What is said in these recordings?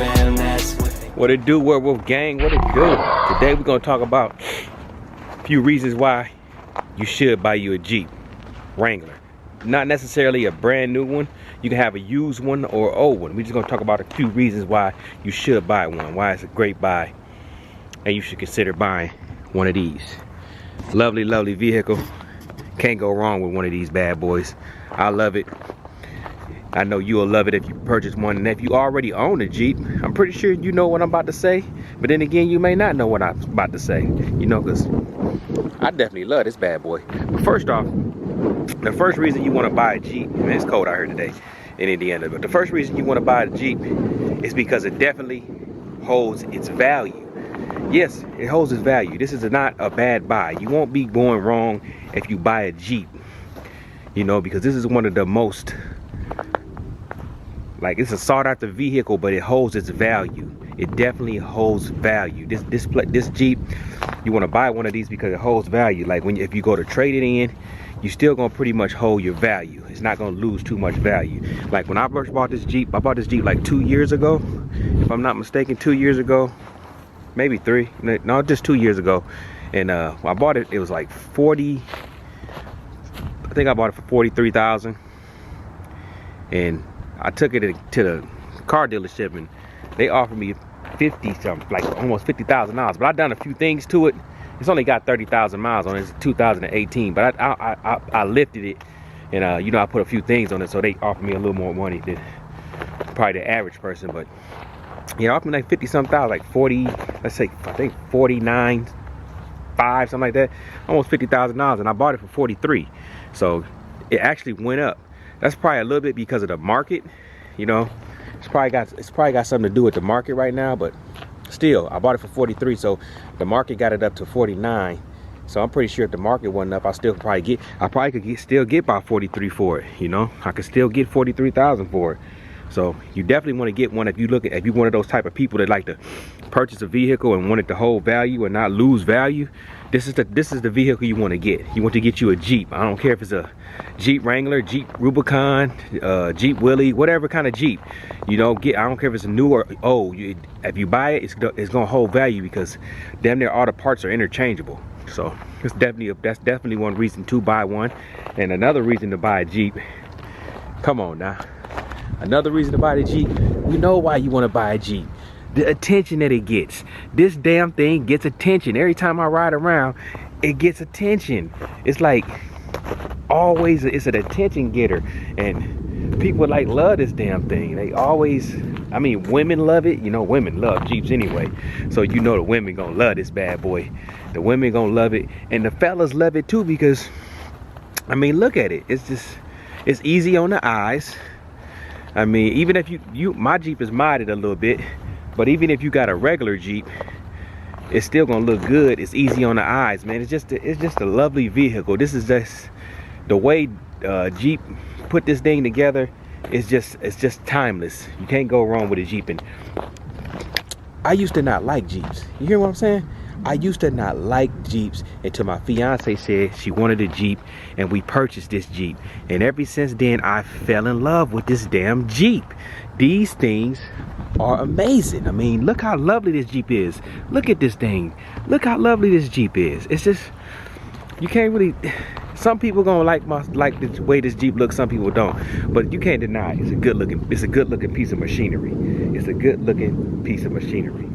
fam, that's what they... What it do, Werewolf Gang? What it do? Today we're gonna talk about a few reasons why you should buy you a Jeep Wrangler. Not necessarily a brand new one. You can have a used one or old one. We're just gonna talk about a few reasons why you should buy one, why it's a great buy, and you should consider buying one of these. Lovely, lovely vehicle. Can't go wrong with one of these bad boys. I love it. I know you'll love it if you purchase one, and if you already own a Jeep, I'm pretty sure you know what I'm about to say, but then again, you may not know what I'm about to say, you know, because I definitely love this bad boy. But first off, the first reason you want to buy a Jeep, man, it's cold out here today in Indiana, but the first reason you want to buy a Jeep is because it definitely holds its value. Yes, it holds its value. This is not a bad buy. You won't be going wrong if you buy a Jeep, you know, because this is one of the most, like, it's a sought after vehicle, but it holds its value. It definitely holds value. This Jeep, you want to buy one of these because it holds value. Like if you go to trade it in, you still gonna pretty much hold your value. It's not gonna lose too much value. Like when I first bought this Jeep, I bought this Jeep like 2 years ago, if I'm not mistaken. 2 years ago, maybe 3. No, just 2 years ago. And I bought it. It was like 40. I think I bought it for 43,000. And I took it to the car dealership, and they offered me 50 something, like almost $50,000. But I done a few things to it. It's only got 30,000 miles on it. It's 2018, but I lifted it, and you know, I put a few things on it, so they offered me a little more money than probably the average person. But you know, offered me like 50 something thousand, like 40. Let's say I think 49.5, something like that. Almost $50,000, and I bought it for 43. So it actually went up. That's probably a little bit because of the market, you know. It's probably got something to do with the market right now, but still, I bought it for 43, so the market got it up to 49. So I'm pretty sure if the market wasn't up, I probably could still get about 43 for it, you know. I could still get 43,000 for it. So you definitely want to get one if you're one of those type of people that like to purchase a vehicle and want it to hold value and not lose value. This is the vehicle you want to get. You want to get you a Jeep. I don't care if it's a Jeep Wrangler, Jeep Rubicon, Jeep Willie, whatever kind of Jeep. You know, I don't care if it's a new or old. If you buy it, it's gonna hold value because damn near all the parts are interchangeable. So that's definitely one reason to buy one. And another reason to buy a Jeep. Come on now. Another reason to buy the Jeep. We know why you want to buy a Jeep. The attention that it gets. This damn thing gets attention. Every time I ride around, it gets attention. It's like always, it's an attention getter, and people like love this damn thing. They always, I mean, women love it. You know, women love Jeeps anyway, so you know the women gonna love this bad boy. The women gonna love it, and the fellas love it too, because I mean, look at it. It's easy on the eyes. I mean, even if my Jeep is modded a little bit, but even if you got a regular Jeep, it's still gonna look good. It's easy on the eyes, man. It's just a lovely vehicle. This is just the way Jeep put this thing together. It's just timeless. You can't go wrong with a Jeep. And I used to not like Jeeps. You hear what I'm saying? I used to not like Jeeps until my fiance said she wanted a Jeep, and we purchased this Jeep. And ever since then, I fell in love with this damn Jeep. These things are amazing. I mean, look how lovely this Jeep is. Look at this thing. Look how lovely this Jeep is. It's just, you can't really, some people gonna like the way this Jeep looks, some people don't. But you can't deny it's a good looking piece of machinery. It's a good looking piece of machinery.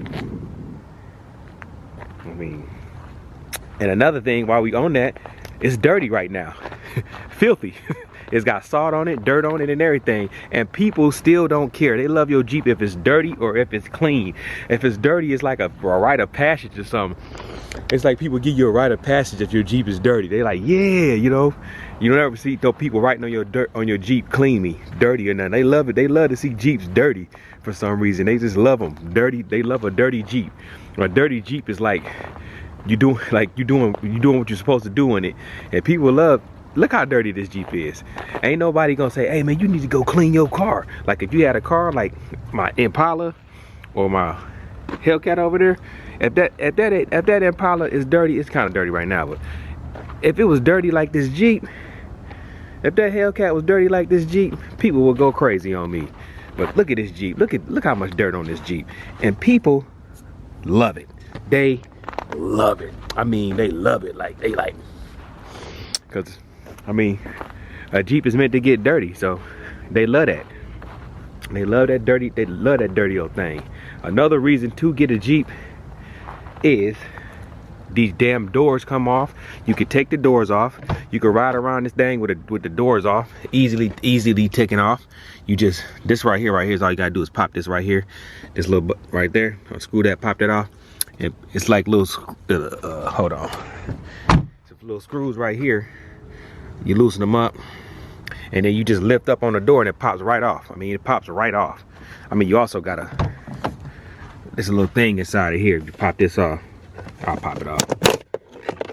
I mean, and another thing, while we own that, it's dirty right now. Filthy. It's got salt on it, dirt on it, and everything. And people still don't care. They love your Jeep if it's dirty or if it's clean. If it's dirty, it's like a rite of passage or something. It's like people give you a rite of passage if your Jeep is dirty. They like, yeah, you know. You don't ever see people writing on your Jeep cleanly, dirty or nothing. They love it. They love to see Jeeps dirty for some reason. They just love them dirty. They love a dirty Jeep. A dirty Jeep is like you doing what you're supposed to do in it. And people love. Look how dirty this Jeep is. Ain't nobody gonna say, hey man, you need to go clean your car. Like if you had a car like my Impala or my Hellcat over there, if that Impala is dirty, it's kind of dirty right now, but if it was dirty like this Jeep, if that Hellcat was dirty like this Jeep, people would go crazy on me. But look at this Jeep. Look how much dirt on this Jeep. And people love it. They love it. I mean, they love it. Like, they like, because, I mean, a Jeep is meant to get dirty, so they love that. They love that dirty old thing. Another reason to get a Jeep is these damn doors come off. You can take the doors off. You can ride around this thing with the doors off, easily taken off. You just, this right here is all you gotta do is pop this right here, this little right there. Unscrew that, pop that off. And it's like little, hold on. Some little screws right here. You loosen them up, and then you just lift up on the door, and it pops right off. I mean, it pops right off. I mean, you also gotta, there's a little thing inside of here. You pop this off. I'll pop it off.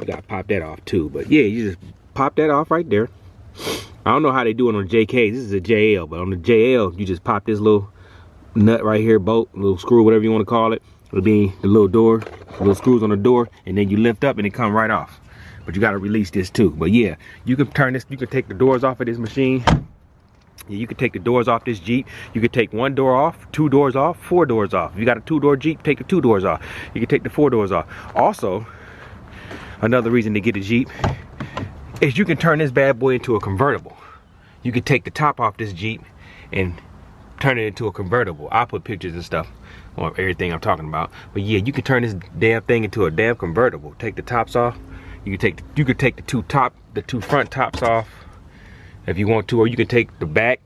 You gotta pop that off too. But yeah, you just pop that off right there. I don't know how they do it on JK. This is a JL, but on the JL, you just pop this little nut right here, bolt, little screw, whatever you want to call it. It'll be the little door, little screws on the door, and then you lift up and it come right off. But you gotta release this too. But yeah, you can turn this, you can take the doors off of this machine. Yeah, you can take the doors off this Jeep. You can take one door off, 2 doors off, 4 doors off. If you got a 2-door Jeep, take the 2 doors off. You can take the 4 doors off. Also, another reason to get a Jeep is you can turn this bad boy into a convertible. You can take the top off this Jeep and turn it into a convertible. I'll put pictures and stuff on everything I'm talking about. But yeah, you can turn this damn thing into a damn convertible. Take the tops off. You can take the 2 front tops off if you want to, or you can take the back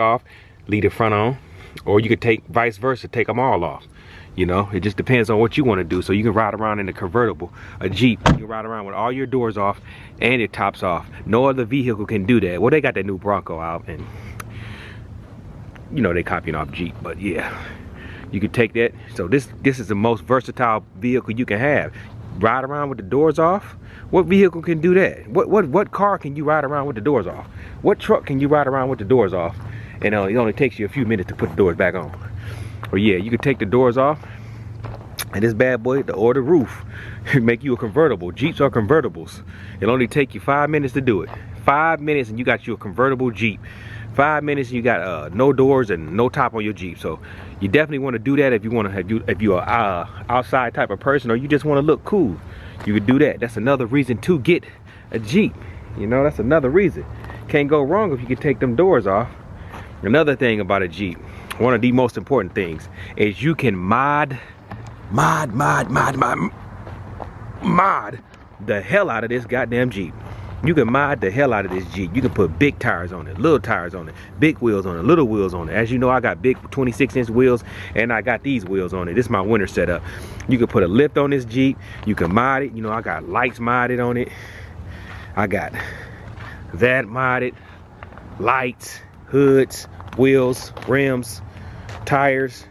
off, leave the front on, or you could take vice versa, take them all off. You know, it just depends on what you want to do. So you can ride around in a convertible, a Jeep. You can ride around with all your doors off and your tops off. No other vehicle can do that. Well, they got that new Bronco out, and you know they copying off Jeep, but yeah, you can take that. So this is the most versatile vehicle you can have. Ride around with the doors off. What vehicle can do that? What car can you ride around with the doors off? What truck can you ride around with the doors off? And it only takes you a few minutes to put the doors back on. Or yeah, you can take the doors off, and this bad boy, or the roof, make you a convertible. Jeeps are convertibles. It'll only take you 5 minutes to do it. 5 minutes and you got you a convertible Jeep. 5 minutes and you got no doors and no top on your Jeep. So you definitely want to do that if you want to, if you're a outside type of person, or you just want to look cool. You could do that. That's another reason to get a Jeep. You know, that's another reason. Can't go wrong if you can take them doors off. Another thing about a Jeep, one of the most important things, is you can mod the hell out of this goddamn Jeep. You can mod the hell out of this Jeep. You can put big tires on it, little tires on it, big wheels on it, little wheels on it. As you know, I got big 26-inch wheels, and I got these wheels on it. This is my winter setup. You can put a lift on this Jeep. You can mod it. You know, I got lights modded on it. I got that modded. Lights, hoods, wheels, rims, tires,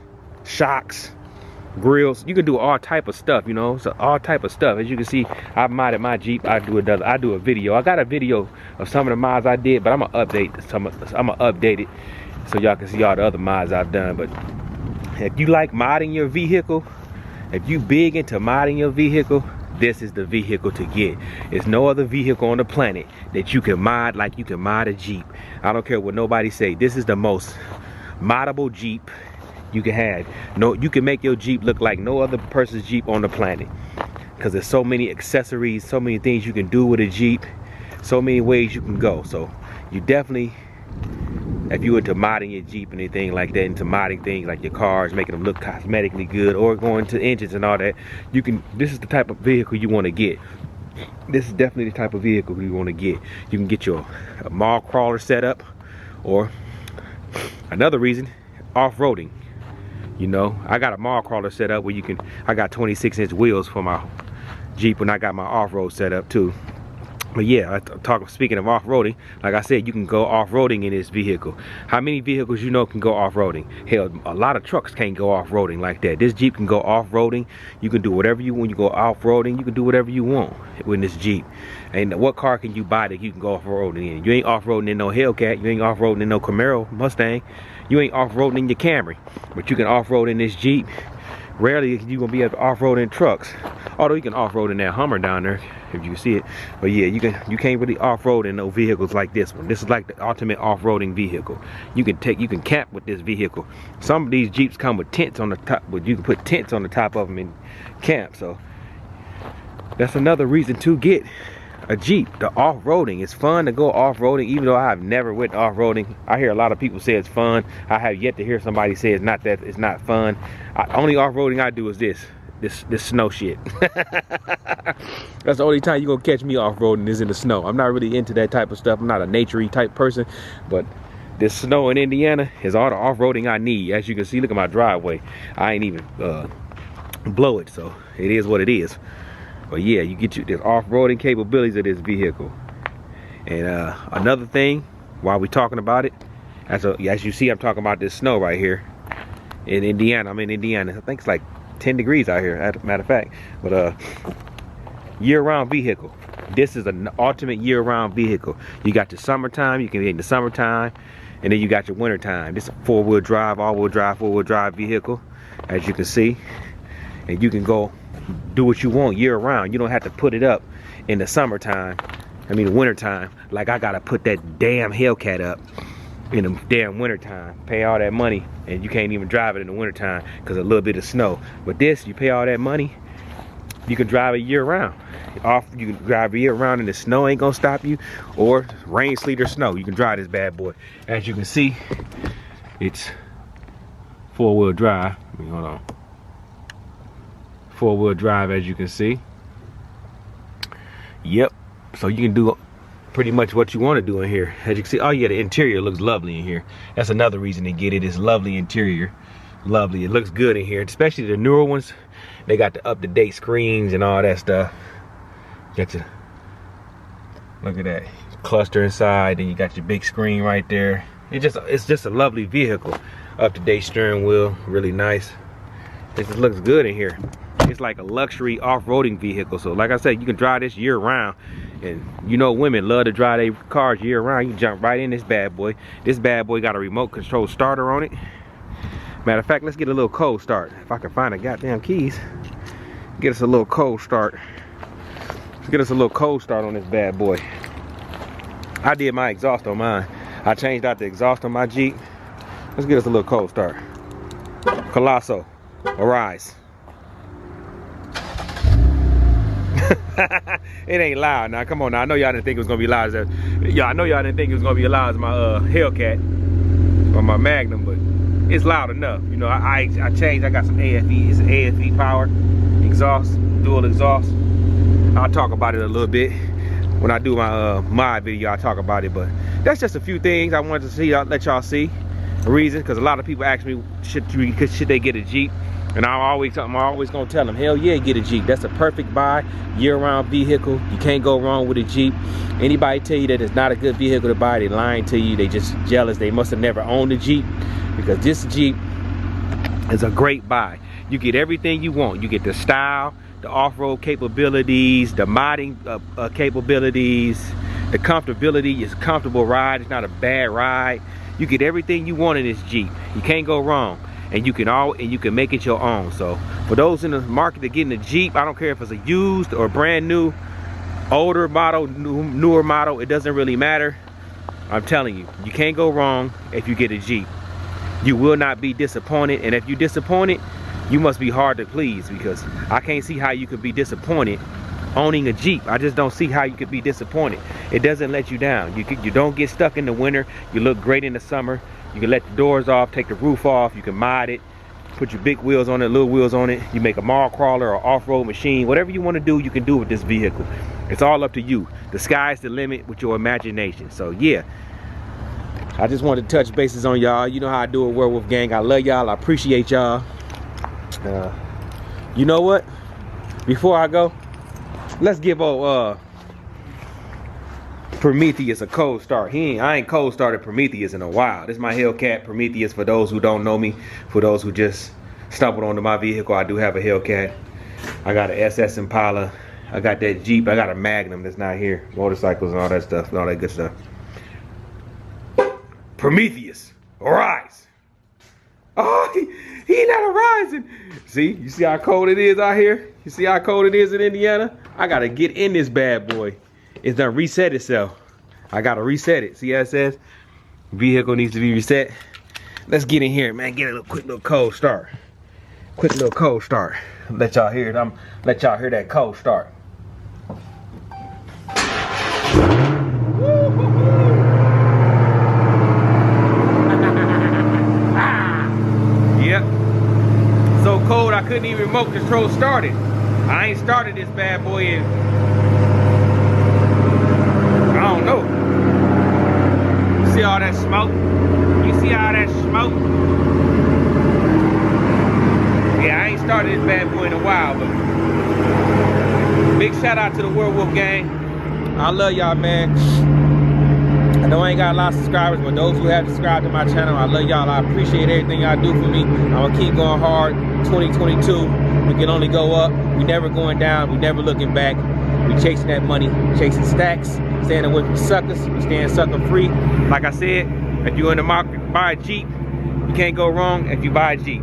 shocks, grills. You can do all type of stuff, you know, so all type of stuff. As you can see, I modded my Jeep. I do a video. I got a video of some of the mods I did, but I'm gonna update it so y'all can see all the other mods I've done. But if you like modding your vehicle, if you big into modding your vehicle, this is the vehicle to get. There's no other vehicle on the planet that you can mod like you can mod a Jeep. I don't care what nobody say. This is the most moddable Jeep you can have. No, you can make your Jeep look like no other person's Jeep on the planet, because there's so many accessories, so many things you can do with a Jeep, so many ways you can go. So you definitely, if you were to modding your Jeep and anything like that, into modding things like your cars, making them look cosmetically good, or going to engines and all that, you can, this is the type of vehicle you want to get. This is definitely the type of vehicle you want to get. You can get your mall crawler set up, or another reason, off-roading. You know, I got a mall crawler set up where you can, I got 26-inch wheels for my Jeep, and I got my off-road set up too. But yeah, speaking of off-roading, like I said, you can go off-roading in this vehicle. How many vehicles you know can go off-roading? Hell, a lot of trucks can't go off-roading like that. This Jeep can go off-roading. You can do whatever you want. You go off-roading, you can do whatever you want with this Jeep. And what car can you buy that you can go off-roading in? You ain't off-roading in no Hellcat. You ain't off-roading in no Camaro, Mustang. You ain't off-roading in your Camry. But you can off-road in this Jeep. Rarely you gonna be able to off-road in trucks. Although you can off-road in that Hummer down there, if you can see it. But yeah, you can't really off-road in no vehicles like this one. This is like the ultimate off-roading vehicle. You can camp with this vehicle. Some of these Jeeps come with tents on the top, but you can put tents on the top of them and camp. So that's another reason to get a Jeep. The off-roading, it's fun to go off-roading, even though I've never went off-roading. I hear a lot of people say it's fun. I have yet to hear somebody say it's not fun. Only off-roading I do is this snow shit. That's the only time you're gonna catch me off-roading is in the snow. I'm not really into that type of stuff. I'm not a naturey type person, but this snow in Indiana is all the off-roading I need. As you can see, look at my driveway. I ain't even blow it, so it is what it is. But yeah, you get the off-roading capabilities of this vehicle. And another thing, while we're talking about it, as you see, I'm talking about this snow right here in Indiana. I'm in Indiana. I think it's like 10 degrees out here, as a matter of fact. But year-round vehicle. This is an ultimate year-round vehicle. You got the summertime, you can be in the summertime, and then you got your wintertime. This is a four-wheel drive, all-wheel drive, four-wheel drive vehicle, as you can see. And you can go do what you want year-round. You don't have to put it up in the summertime, I mean the wintertime, like I gotta put that damn Hellcat up in the damn wintertime, pay all that money, and you can't even drive it in the wintertime because a little bit of snow. But this, you pay all that money, you can drive it year-round. You can drive it year-round and the snow ain't gonna stop you, or rain, sleet, or snow. You can drive this bad boy. As you can see, it's four-wheel drive. Hold on. Four-wheel drive, as you can see. Yep. So you can do pretty much what you want to do in here. As you can see, oh yeah, the interior looks lovely in here. That's another reason to get it. It's lovely interior. Lovely. It looks good in here, especially the newer ones. They got the up-to-date screens and all that stuff. Got your, look at that cluster inside, and you got your big screen right there. It's just a lovely vehicle. Up-to-date steering wheel, really nice. It just looks good in here. It's like a luxury off-roading vehicle. So like I said, you can drive this year-round. And you know women love to drive their cars year-round. You can jump right in this bad boy. This bad boy got a remote control starter on it. Matter of fact, let's get a little cold start. If I can find the goddamn keys. Get us a little cold start. Let's get us a little cold start on this bad boy. I did my exhaust on mine. I changed out the exhaust on my Jeep. Let's get us a little cold start. Colosso, arise. It ain't loud now. Come on now. I know y'all didn't think it was gonna be loud as that. Yeah, I know y'all didn't think it was gonna be loud as my Hellcat or my Magnum, but it's loud enough. You know, I changed. I got some AFE. It's an AFE power exhaust, dual exhaust. I'll talk about it a little bit when I do my mod video. I'll talk about it, but that's just a few things I wanted to see. I'll let y'all see the reason, because a lot of people ask me should they get a Jeep. And I'm always gonna tell them, hell yeah, get a Jeep. That's a perfect buy, year-round vehicle. You can't go wrong with a Jeep. Anybody tell you that it's not a good vehicle to buy, they lying to you. They just jealous. They must have never owned a Jeep, because this Jeep is a great buy. You get everything you want. You get the style, the off-road capabilities, the modding capabilities, the comfortability. It's a comfortable ride. It's not a bad ride. You get everything you want in this Jeep. You can't go wrong. And you can make it your own. So for those in the market that getting a Jeep, I don't care if it's a used or brand new, older model, newer model, it doesn't really matter. I'm telling you, you can't go wrong if you get a Jeep. You will not be disappointed, and if you're disappointed, you must be hard to please, because I can't see how you could be disappointed owning a Jeep. I just don't see how you could be disappointed. It doesn't let you down. You don't get stuck in the winter. You look great in the summer. You can let the doors off, take the roof off, you can mod it, put your big wheels on it, little wheels on it. You make a mall crawler or off-road machine. Whatever you want to do, you can do with this vehicle. It's all up to you. The sky's the limit with your imagination. So yeah, I just wanted to touch bases on y'all. You know how I do it, Werewolf Gang. I love y'all. I appreciate y'all. You know what? Before I go, let's give Prometheus a cold start. I ain't cold started Prometheus in a while. This is my Hellcat Prometheus. For those who don't know me, for those who just stumbled onto my vehicle, I do have a Hellcat. I got an SS Impala. I got that Jeep. I got a Magnum that's not here. Motorcycles and all that stuff, and all that good stuff. Prometheus, arise. Oh, he not arising. See, you see how cold it is out here? You see how cold it is in Indiana? I gotta get in this bad boy. It's done reset itself. I gotta reset it. See how it says? Vehicle needs to be reset. Let's get in here, man. Get a quick little cold start. Quick little cold start. Let y'all hear it. Let y'all hear that cold start. Yep. So cold I couldn't even remote control start it. I ain't started this bad boy in, I don't know. You see all that smoke? You see all that smoke? Yeah, I ain't started this bad boy in a while, but big shout out to the Werewolf gang. I love y'all, man. I know I ain't got a lot of subscribers, but those who have subscribed to my channel, I love y'all. I appreciate everything y'all do for me. I'm gonna keep going hard. 2022, we can only go up. We never going down. We never looking back. We chasing that money, chasing stacks, staying away from suckers, staying sucker free. Like I said, if you're in the market, buy a Jeep. You can't go wrong if you buy a Jeep.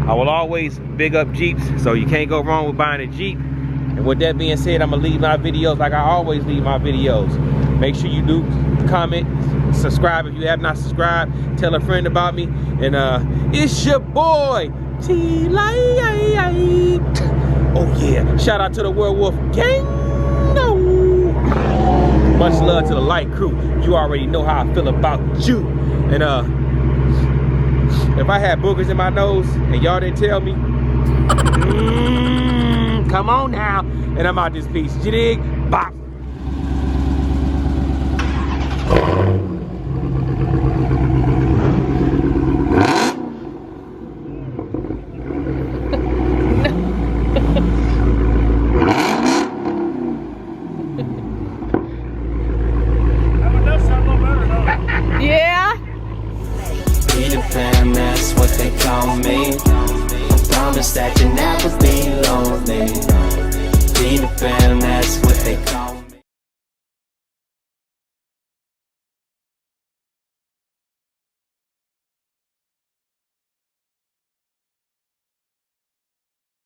I will always big up Jeeps, so you can't go wrong with buying a Jeep. And with that being said, I'm gonna leave my videos like I always leave my videos. Make sure you do comment, subscribe if you have not subscribed, tell a friend about me, and it's your boy T-Light. Oh yeah, shout out to the Werewolf gang. No. Much love to the Light crew. You already know how I feel about you. And if I had boogers in my nose and y'all didn't tell me, come on now, and I'm out this piece. You dig? Bop. Yeah. Peter Pan, that's what they call me. I promise that you'll never be lonely. Peter Pan, that's what they call me.